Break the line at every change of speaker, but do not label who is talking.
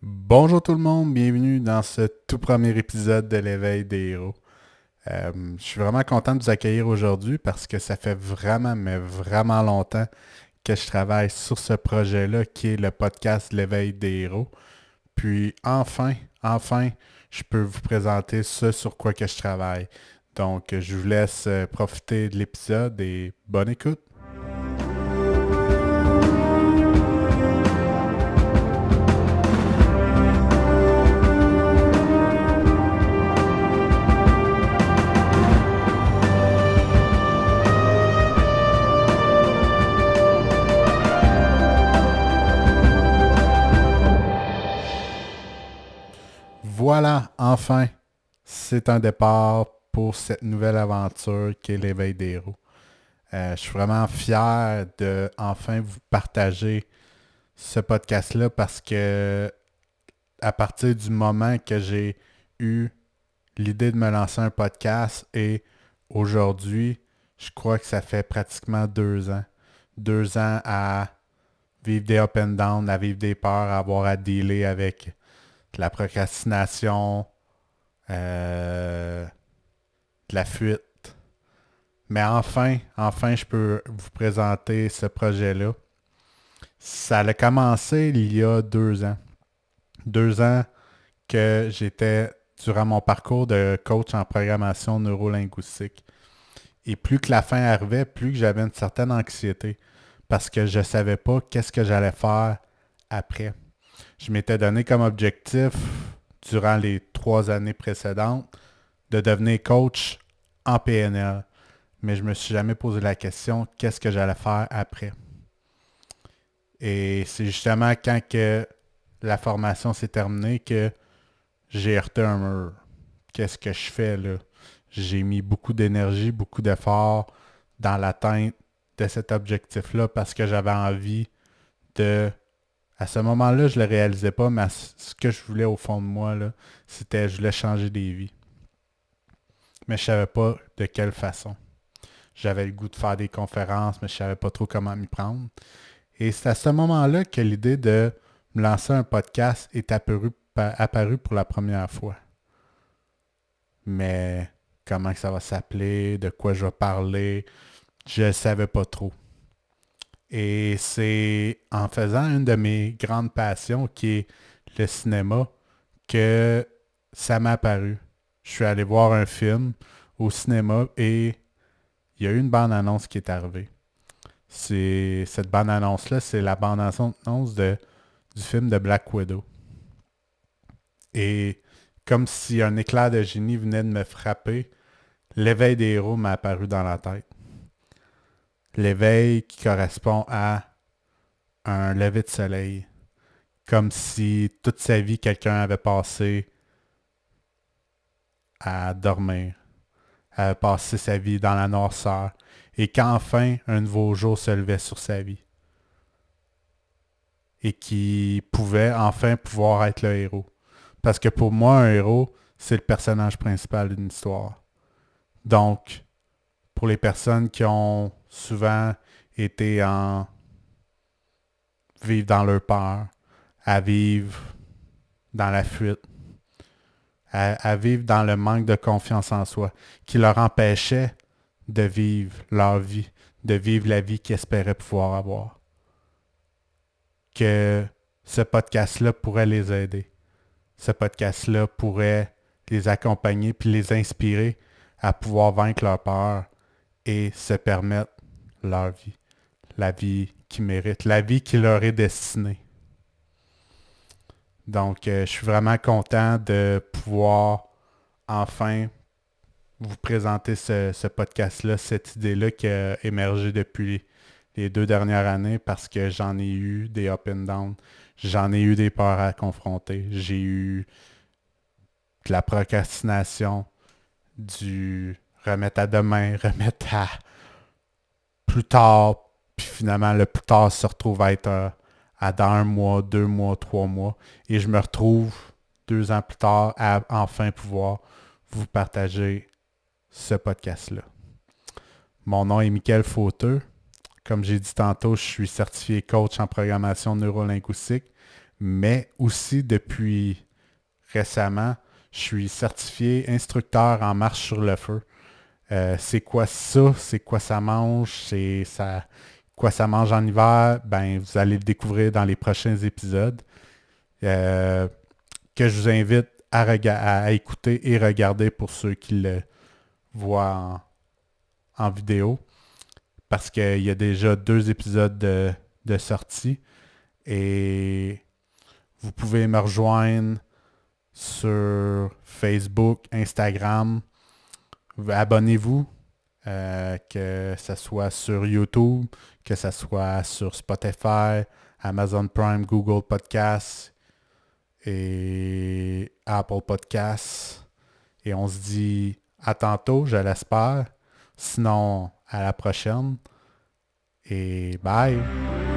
Bonjour tout le monde, bienvenue dans ce tout premier épisode de l'Éveil des héros. Je suis vraiment content de vous accueillir aujourd'hui parce que ça fait vraiment, mais vraiment longtemps que je travaille sur ce projet-là qui est le podcast L'Éveil des héros. Puis enfin, je peux vous présenter ce sur quoi que je travaille. Donc, je vous laisse profiter de l'épisode et bonne écoute. Voilà, enfin, c'est un départ pour cette nouvelle aventure qui est l'Éveil des héros. Je suis vraiment fier de enfin vous partager ce podcast-là parce que à partir du moment que j'ai eu l'idée de me lancer un podcast et aujourd'hui, je crois que ça fait pratiquement 2 ans. 2 ans à vivre des up and down, à vivre des peurs, à avoir à dealer avec la procrastination, de la fuite. Mais enfin, je peux vous présenter ce projet-là. Ça a commencé il y a 2 ans. 2 ans que j'étais durant mon parcours de coach en programmation neurolinguistique. Et plus que la fin arrivait, plus que j'avais une certaine anxiété parce que je ne savais pas qu'est-ce que j'allais faire après. Je m'étais donné comme objectif durant les 3 années précédentes de devenir coach en PNL. Mais je ne me suis jamais posé la question qu'est-ce que j'allais faire après. Et c'est justement quand que la formation s'est terminée que j'ai heurté un mur. Qu'est-ce que je fais là? J'ai mis beaucoup d'énergie, beaucoup d'efforts dans l'atteinte de cet objectif-là parce que j'avais envie de... À ce moment-là, je ne le réalisais pas, mais ce que je voulais au fond de moi, là, c'était je voulais changer des vies. Mais je ne savais pas de quelle façon. J'avais le goût de faire des conférences, mais je ne savais pas trop comment m'y prendre. Et c'est à ce moment-là que l'idée de me lancer un podcast est apparue pour la première fois. Mais comment que ça va s'appeler, de quoi je vais parler, je ne savais pas trop. Et c'est en faisant une de mes grandes passions, qui est le cinéma, que ça m'a apparu. Je suis allé voir un film au cinéma et il y a eu une bande-annonce qui est arrivée. Cette bande-annonce-là, c'est la bande-annonce du film de Black Widow. Et comme si un éclair de génie venait de me frapper, l'éveil des héros m'a apparu dans la tête. L'éveil qui correspond à un lever de soleil. Comme si toute sa vie, quelqu'un avait passé à dormir, avait passé sa vie dans la noirceur, et qu'enfin un nouveau jour se levait sur sa vie. Et qui pouvait enfin pouvoir être le héros. Parce que pour moi, un héros, c'est le personnage principal d'une histoire. Donc, pour les personnes qui ont souvent été en vivre dans leur peur, à vivre dans la fuite, à vivre dans le manque de confiance en soi, qui leur empêchait de vivre leur vie, de vivre la vie qu'ils espéraient pouvoir avoir. Que ce podcast-là pourrait les aider. Ce podcast-là pourrait les accompagner puis les inspirer à pouvoir vaincre leur peur et se permettre leur vie. La vie qu'ils méritent, la vie qui leur est destinée. Donc, je suis vraiment content de pouvoir enfin vous présenter ce podcast-là, cette idée-là qui a émergé depuis les 2 dernières années parce que j'en ai eu des up and down. J'en ai eu des peurs à confronter. J'ai eu de la procrastination, du remettre à demain, remettre à plus tard, puis finalement le plus tard se retrouve à être à dans 1 mois, 2 mois, 3 mois. Et je me retrouve 2 ans plus tard à enfin pouvoir vous partager ce podcast-là. Mon nom est Mickaël Fauteux. Comme j'ai dit tantôt, je suis certifié coach en programmation neurolinguistique. Mais aussi depuis récemment, je suis certifié instructeur en marche sur le feu. C'est quoi ça? C'est quoi ça mange? C'est ça, quoi ça mange en hiver? Ben, vous allez le découvrir dans les prochains épisodes euh, que je vous invite à écouter et regarder pour ceux qui le voient en vidéo. Parce qu'il y a déjà 2 épisodes de sortie et vous pouvez me rejoindre sur Facebook, Instagram. Abonnez-vous, que ce soit sur YouTube, que ce soit sur Spotify, Amazon Prime, Google Podcasts et Apple Podcasts. Et on se dit à tantôt, je l'espère. Sinon, à la prochaine. Et bye!